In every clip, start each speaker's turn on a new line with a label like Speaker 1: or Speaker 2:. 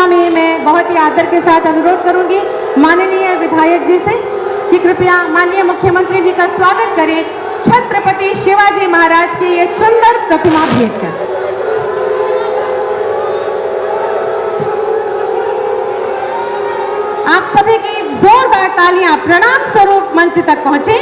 Speaker 1: में मैं बहुत ही आदर के साथ अनुरोध करूंगी माननीय विधायक जी से कि कृपया माननीय मुख्यमंत्री जी का स्वागत करें छत्रपति शिवाजी महाराज की ये सुंदर प्रतिमा भेंट कर। आप सभी की जोरदार तालियां प्रणाम स्वरूप मंच तक पहुंचे।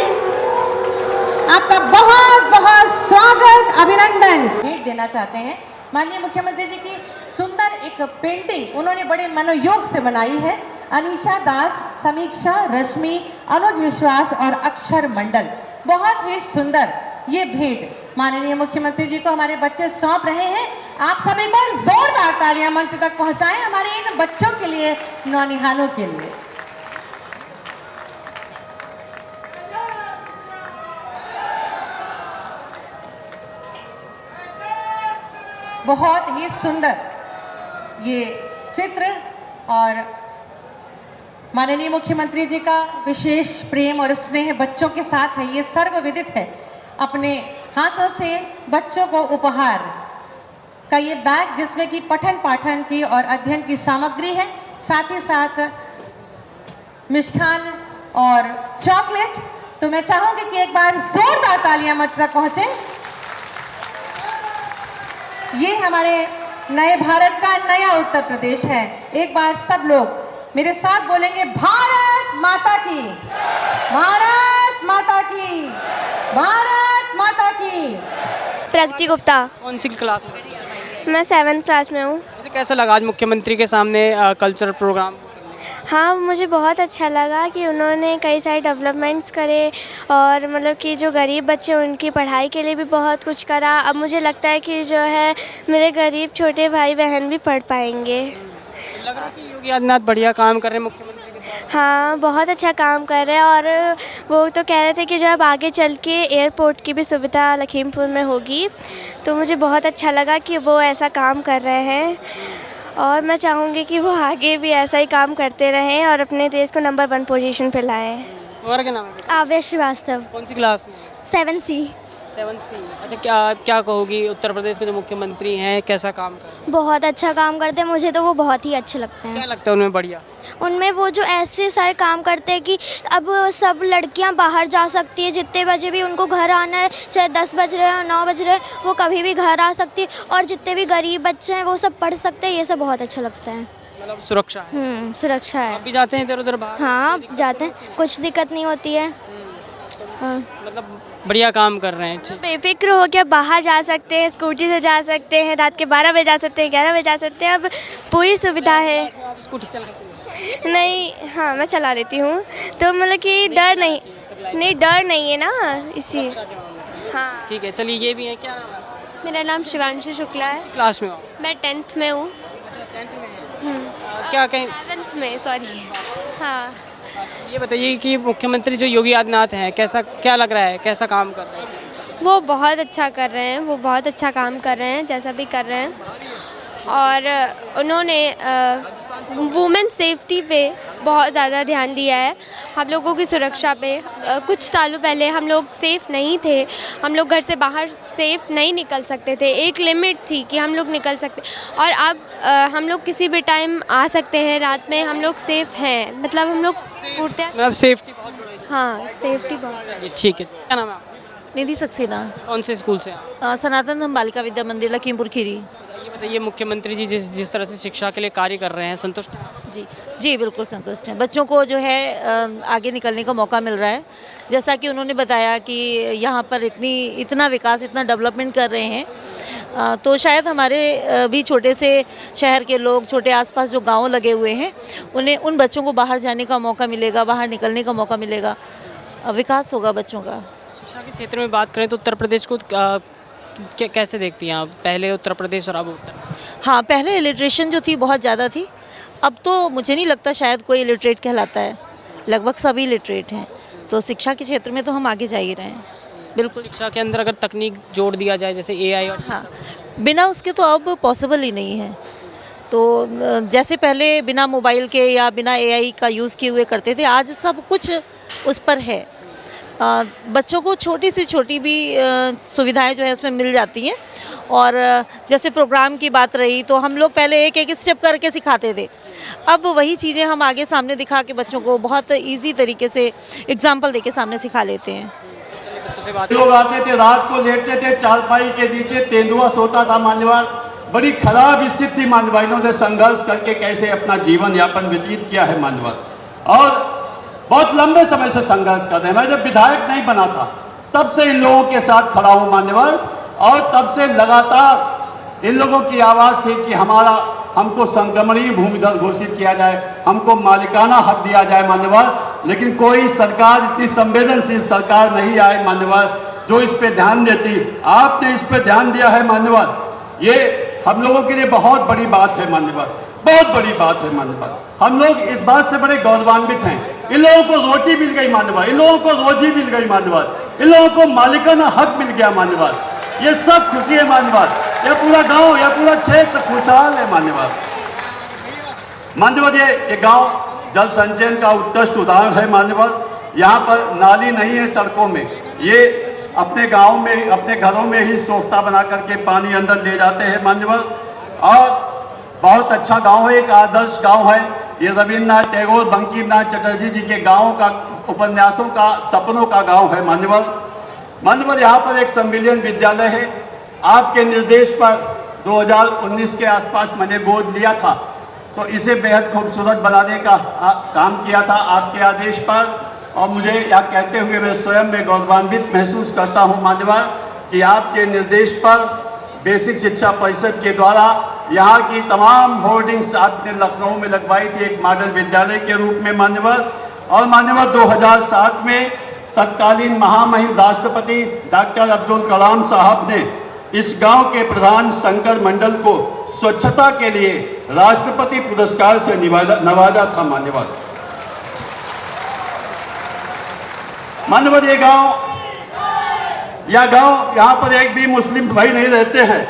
Speaker 1: आपका बहुत बहुत स्वागत, अभिनंदन। भेंट देना चाहते हैं माननीय मुख्यमंत्री जी की सुंदर एक पेंटिंग उन्होंने बड़े मनोयोग से बनाई है। अनीशा दास, समीक्षा, रश्मि, अनुज विश्वास और अक्षर मंडल, बहुत ही सुंदर ये भेंट माननीय मुख्यमंत्री जी को हमारे बच्चे सौंप रहे हैं। आप सभी पर जोरदार तालियां मंच तक पहुंचाएं हमारे इन बच्चों के लिए, नौनिहालों के लिए। बहुत ही सुंदर ये चित्र और माननीय मुख्यमंत्री जी का विशेष प्रेम और स्नेह बच्चों के साथ है, ये सर्वविदित है। अपने हाथों से बच्चों को उपहार का ये बैग जिसमें कि पठन पाठन की और अध्ययन की सामग्री है, साथ ही साथ मिष्ठान और चॉकलेट। तो मैं चाहूंगी कि एक बार जोरदार तालियां मंच तक पहुंचे। ये हमारे नए भारत का नया उत्तर प्रदेश है। एक बार सब लोग मेरे साथ बोलेंगे, भारत माता की, भारत माता की, भारत माता की।
Speaker 2: प्रगति गुप्ता।
Speaker 3: कौन सी क्लास में?
Speaker 2: मैं 7th क्लास में हूँ।
Speaker 3: वैसे कैसा लगा आज मुख्यमंत्री के सामने कल्चरल प्रोग्राम?
Speaker 2: हाँ, मुझे बहुत अच्छा लगा कि उन्होंने कई सारे डेवलपमेंट्स करे और मतलब कि जो गरीब बच्चे उनकी पढ़ाई के लिए भी बहुत कुछ करा। अब मुझे लगता है कि जो है मेरे गरीब छोटे भाई बहन भी पढ़ पाएंगे।
Speaker 3: लग रहा है कि योगी आदित्यनाथ बढ़िया काम कर रहे हैं मुख्यमंत्री के साथ।
Speaker 2: हाँ, बहुत अच्छा काम कर रहे हैं और वो तो कह रहे थे कि जो अब आगे चल के एयरपोर्ट की भी सुविधा लखीमपुर में होगी, तो मुझे बहुत अच्छा लगा कि वो ऐसा काम कर रहे हैं और मैं चाहूँगी कि वो आगे भी ऐसा ही काम करते रहें और अपने देश को नंबर 1 पोजीशन पे लाएं।
Speaker 3: तुम्हारा क्या नाम है?
Speaker 2: आवेश श्रीवास्तव।
Speaker 3: कौन सी क्लास में?
Speaker 2: 7C।
Speaker 3: 7C। अच्छा, क्या कहोगी उत्तर प्रदेश के जो मुख्यमंत्री हैं कैसा काम कर रहे हैं?
Speaker 2: बहुत अच्छा काम करते हैं, मुझे तो वो बहुत ही अच्छे लगते हैं।
Speaker 3: क्या लगता है उनमें बढ़िया?
Speaker 2: उनमें वो जो ऐसे सारे काम करते हैं कि अब सब लड़कियां बाहर जा सकती है, जितने बजे भी उनको घर आना है, चाहे 10 बज रहे हैं 9 बज रहे हैं, वो कभी भी घर आ सकती है और जितने भी गरीब बच्चे हैं वो सब पढ़ सकते हैं। ये सब बहुत अच्छा लगता है।
Speaker 3: मतलब सुरक्षा है।
Speaker 2: सुरक्षा है।
Speaker 3: आप भी जाते हैं इधर उधर बाहर?
Speaker 2: हाँ, जाते हैं, कुछ दिक्कत नहीं होती है। हाँ,
Speaker 3: मतलब बढ़िया काम कर रहे हैं।
Speaker 2: बेफिक्र हो के बाहर जा सकते हैं, स्कूटी से जा सकते हैं, रात के 12 बजे जा सकते हैं, 11 बजे जा सकते हैं, अब पूरी सुविधा है।
Speaker 3: आप स्कूटी चलाते हैं?
Speaker 2: नहीं, हाँ मैं चला लेती हूँ, तो मतलब कि डर नहीं डर नहीं है ना, इसी। हाँ
Speaker 3: ठीक है, चलिए ये भी है। क्या नाम है?
Speaker 2: मेरा नाम शिवांशु शुक्ला है।
Speaker 3: क्लास में हो?
Speaker 2: मैं 10th में हूँ।
Speaker 3: अच्छा, 10th में हैं। क्या कहें?
Speaker 2: 7th में, सॉरी। हाँ,
Speaker 3: ये बताइए कि मुख्यमंत्री जो योगी आदित्यनाथ हैं कैसा क्या लग रहा है, कैसा काम कर रहे हैं?
Speaker 2: वो बहुत अच्छा कर रहे हैं, वो बहुत अच्छा काम कर रहे हैं, जैसा भी कर रहे हैं। और उन्होंने वुमेन सेफ्टी पे बहुत ज़्यादा ध्यान दिया है, हम लोगों की सुरक्षा पे। कुछ सालों पहले हम लोग सेफ़ नहीं थे, हम लोग घर से बाहर सेफ़ नहीं निकल सकते थे, एक लिमिट थी कि हम लोग निकल सकते, और अब हम लोग किसी भी टाइम आ सकते हैं, रात में हम लोग सेफ़ हैं, मतलब हम लोग पूर्णतः।
Speaker 3: मतलब सेफ्टी बहुत बड़ी है।
Speaker 2: हाँ, सेफ्टी बहुत।
Speaker 3: ठीक है। क्या नाम है आपका?
Speaker 4: निधि सक्सेना।
Speaker 3: कौन से स्कूल से हैं?
Speaker 4: सनातन धर्म बालिका विद्या मंदिर लखीमपुर खीरी।
Speaker 3: ये बताइए मुख्यमंत्री जी जिस तरह से शिक्षा के लिए कार्य कर रहे हैं, संतुष्ट हैं आप?
Speaker 4: जी जी, बिल्कुल संतुष्ट हैं। बच्चों को जो है आगे निकलने का मौका मिल रहा है, जैसा कि उन्होंने बताया कि यहाँ पर इतना विकास, इतना डेवलपमेंट कर रहे हैं, तो शायद हमारे भी छोटे से शहर के लोग, छोटे आसपास जो गांव लगे हुए हैं, उन्हें उन बच्चों को बाहर जाने का मौका मिलेगा, बाहर निकलने का मौका मिलेगा, विकास होगा बच्चों का।
Speaker 3: शिक्षा के क्षेत्र में बात करें तो उत्तर प्रदेश को कैसे देखती हैं आप? पहले उत्तर प्रदेश और अब उत्तर?
Speaker 4: हाँ, पहले इलिट्रेशन जो थी बहुत ज़्यादा थी, अब तो मुझे नहीं लगता शायद कोई इलिटरेट कहलाता है, लगभग सभी इलिटरेट हैं। तो शिक्षा के क्षेत्र में तो हम आगे जा ही रहे हैं, बिल्कुल।
Speaker 3: शिक्षा के अंदर अगर तकनीक जोड़ दिया जाए जैसे AI और
Speaker 4: हाँ, बिना उसके तो अब पॉसिबल ही नहीं है। तो जैसे पहले बिना मोबाइल के या बिना AI का यूज़ किए हुए करते थे, आज सब कुछ उस पर है। बच्चों को छोटी से छोटी भी सुविधाएं जो है उसमें मिल जाती हैं। और जैसे प्रोग्राम की बात रही तो हम लोग पहले एक एक स्टेप करके सिखाते थे, अब वही चीज़ें हम आगे सामने दिखा के बच्चों को बहुत इजी तरीके से एग्जाम्पल दे के सामने सिखा लेते हैं।
Speaker 5: लोग आते थे, रात को लेटते थे चारपाई के नीचे, तेंदुआ सोता था मान्यवर। बड़ी खराब स्थिति थी मान्यवर। इन्होंने संघर्ष करके कैसे अपना जीवन यापन व्यतीत किया है मान्यवर, और बहुत लंबे समय से संघर्ष कर रहे हैं। मैं जब विधायक नहीं बना था तब से इन लोगों के साथ खड़ा हूं मान्यवर, और तब से लगातार इन लोगों की आवाज़ थी कि हमको संक्रमणीय भूमिधर घोषित किया जाए, हमको मालिकाना हक दिया जाए मान्यवर। लेकिन कोई सरकार, इतनी संवेदनशील सरकार नहीं आई मान्यवर जो इस पे ध्यान देती। आपने इस पे ध्यान दिया है मान्यवर, ये हम लोगों के लिए बहुत बड़ी बात है मान्यवर, बहुत बड़ी बात है मान्यवर। हम लोग इस बात से बड़े गौरवान्वित हैं। इन लोगों को रोटी मिल गई मान्यवर, इन लोगों को रोजी मिल गई मान्यवर, इन लोगों को मालिकाना हक मिल गया मान्यवर। ये सब खुशी है मान्यवर। यह पूरा गांव, यह पूरा क्षेत्र खुशहाल है मान्यवर। मान्यवर ये गांव जल संचयन का उत्कृष्ट उदाहरण है मान्यवर। यहाँ पर नाली नहीं है सड़कों में, ये अपने गांव में, अपने घरों में ही सोख्ता बना करके पानी अंदर ले जाते हैं मान्यवर। और बहुत अच्छा गांव है, एक आदर्श गांव है ये। रविन्द्रनाथ टैगोर, बंकिमनाथ चटर्जी जी के गाँव का, उपन्यासों का, सपनों का गाँव है मान्यवर। मान्यवर यहाँ पर एक संविलियन विद्यालय है। आपके निर्देश पर 2019 के आसपास मैंने गोद लिया था, तो इसे बेहद खूबसूरत बनाने का काम किया था आपके आदेश पर। और मुझे यह कहते हुए मैं स्वयं में गौरवान्वित महसूस करता हूँ मान्यवर कि आपके निर्देश पर बेसिक शिक्षा परिषद के द्वारा यहाँ की तमाम होर्डिंग्स आपने लखनऊ में लगवाई थी एक मॉडल विद्यालय के रूप में मान्यवर। और मान्यवर 2007 में तत्कालीन महामहिम राष्ट्रपति डॉक्टर अब्दुल कलाम साहब ने इस गांव के प्रधान शंकर मंडल को स्वच्छता के लिए राष्ट्रपति पुरस्कार से नवाजा था मान्यवर। मान्यवर ये गांव यहाँ पर एक भी मुस्लिम भाई नहीं रहते हैं।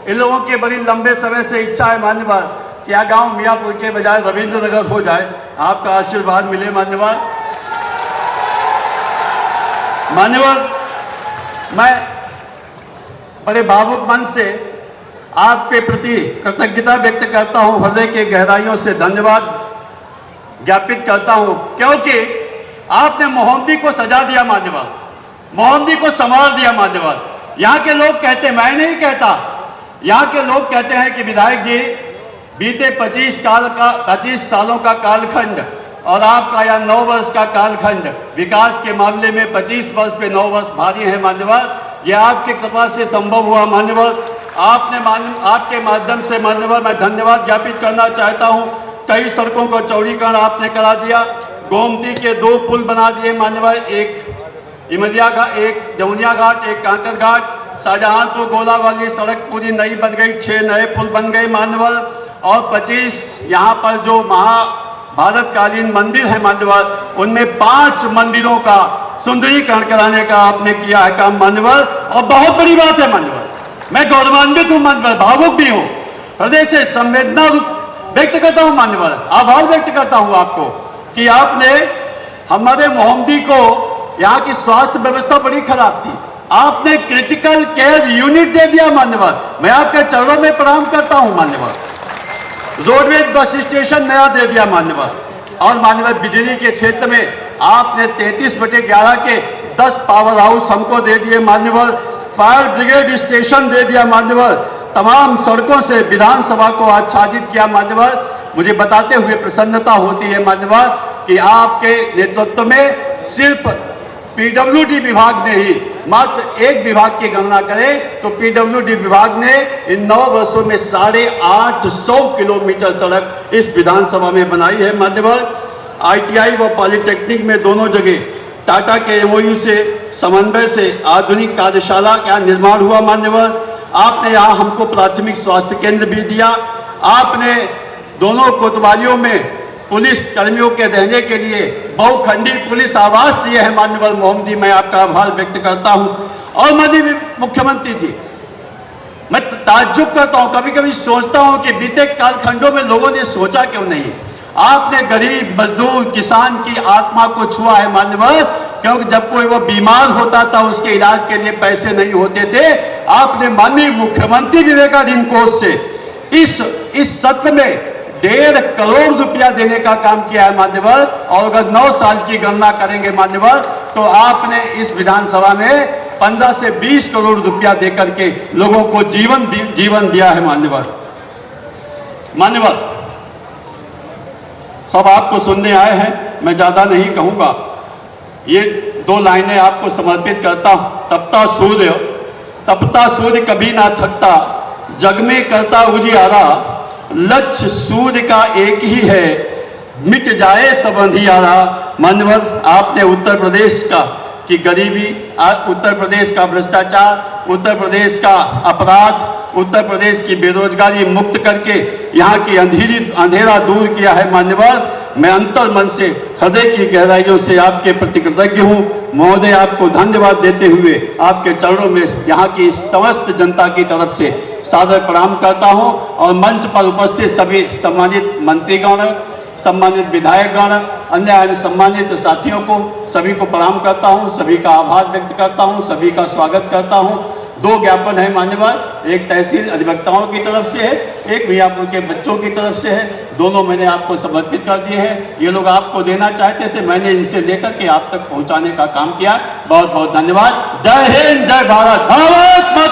Speaker 5: इन लोगों के बड़ी लंबे समय से इच्छा है मान्यवर कि यह गांव मियाँपुर के बजाय रविंद्र नगर हो जाए। आपका आशीर्वाद मिले मान्यवर। मान्यवर मैं बड़े भावुक मन से आपके प्रति कृतज्ञता व्यक्त करता हूं, हृदय के गहराइयों से धन्यवाद ज्ञापित करता हूं, क्योंकि आपने मोहम्मदी को सजा दिया मान्यवर, मोहम्मदी को संवार दिया मान्यवर। यहाँ के लोग कहते, मैं नहीं कहता, यहाँ के लोग कहते हैं कि विधायक जी बीते 25 सालों का कालखंड और आपका यह 9 वर्ष का कालखंड, विकास के मामले में 25 वर्ष पे 9 वर्ष भारी है मान्यवर। यह आपकी कृपा से संभव हुआ मान्यवर। आपके माध्यम से मान्यवर मैं धन्यवाद ज्ञापित करना चाहता हूं। कई सड़कों को चौड़ीकरण आपने करा दिया, गोमती के 2 पुल बना दिए मान्यवर, एक इमलिया घाट, एक जमुनिया घाट, एक कांकर घाट। शाहजहांपुर गोला वाली सड़क पूरी नई बन गई, 6 नए पुल बन गए मान्यवर। और 25 यहाँ पर जो महाभारतकालीन मंदिर है मान्यवर, उनमें 5 मंदिरों का सुंदरीकरण कराने का आपने किया है काम मान्यवर। और बहुत बड़ी बात है मान्यवर, मैं गौरवान्वित हूँ मान्यवर, भावुक भी हूँ, हृदय से संवेदना व्यक्त करता हूँ मान्यवर, आभार व्यक्त करता हूँ आपको कि आपने हमारे मोहम्मदी को, यहाँ की स्वास्थ्य व्यवस्था बड़ी खराब थी, आपने क्रिटिकल केयर यूनिट दे दिया मान्यवर। मैं आपके चरणों में प्रणाम करता हूँ मान्यवर। रोडवेज बस स्टेशन नया दे दिया मान्यवर। और मान्यवर बिजली के क्षेत्र में आपने 33/11 के 10 पावर हाउस हमको दे दिए मान्यवर। फायर ब्रिगेड स्टेशन दे दिया मान्यवर। तमाम सड़कों से विधानसभा को आच्छादित किया मान्यवर। मुझे बताते हुए प्रसन्नता होती है मान्यवर कि आपके नेतृत्व में सिर्फ पीडब्ल्यूडी विभाग ने ही, मात्र एक विभाग की गणना करें तो पीडब्ल्यूडी विभाग ने इन 9 वर्षों में 850 किलोमीटर सड़क इस विधानसभा में बनाई है मान्यवर। ITI व पॉलिटेक्निक में दोनों जगह टाटा के MOU से समन्वय से आधुनिक कार्यशाला का निर्माण हुआ मान्यवर। आपने यहाँ हमको प्राथमिक स्वास्थ्य केंद्र भी दिया। आपने दोनों कोतवालियों में पुलिस कर्मियों के रहने के लिए बहुखंडी पुलिस आवास दिए हैं माननीय मोहम्मदी, मैं आपका आभार व्यक्त करता हूं। और माननीय मुख्यमंत्री जी, मैं ताज्जुब करता हूं, कभी कभी सोचता हूं कि बीते कालखंडों में लोगों ने सोचा क्यों नहीं। आपने गरीब मजदूर किसान की आत्मा को छुआ है मान्यवर। क्योंकि जब कोई वो बीमार होता था उसके इलाज के लिए पैसे नहीं होते थे। आपने माननीय मुख्यमंत्री विवेकाधीन कोष से इस सत्र में 1.5 करोड़ रुपया देने का काम किया है मान्यवर। और अगर 9 साल की गणना करेंगे मान्यवर तो आपने इस विधानसभा में 15 से 20 करोड़ रुपया देकर के लोगों को जीवन दिया है मान्यवर। सब आपको सुनने आए हैं, मैं ज्यादा नहीं कहूंगा। ये 2 लाइनें आपको समर्पित करता हूं। तपता सूर्य कभी ना थकता, जग में करता उजियारा, लक्ष्य सूर्य का एक ही है, मिट जाए सब अंधियारा। मान्यवर, आपने उत्तर प्रदेश का की गरीबी, उत्तर प्रदेश का भ्रष्टाचार, उत्तर प्रदेश का अपराध, उत्तर प्रदेश की बेरोजगारी मुक्त करके यहाँ की अंधेरा दूर किया है मान्यवर। मैं अंतर मन से, हृदय की गहराइयों से आपके प्रति कृतज्ञ हूँ महोदय। आपको धन्यवाद देते हुए आपके चरणों में यहाँ की समस्त जनता की तरफ से सादर प्रणाम करता हूँ। और मंच पर उपस्थित सभी सम्मानित मंत्रीगण, सम्मानित विधायकगण, अन्य सम्मानित साथियों को सभी को प्रणाम करता हूं, सभी का आभार व्यक्त करता हूं, सभी का स्वागत करता हूं। 2 ज्ञापन है मान्यवर, एक तहसील अधिवक्ताओं की तरफ से है, एक मियाँपुर के बच्चों की तरफ से है। दोनों मैंने आपको समर्पित कर दिए हैं। ये लोग आपको देना चाहते थे, मैंने इनसे लेकर के आप तक पहुंचाने का काम किया। बहुत बहुत धन्यवाद। जय हिंद, जय भारत, भारत माता।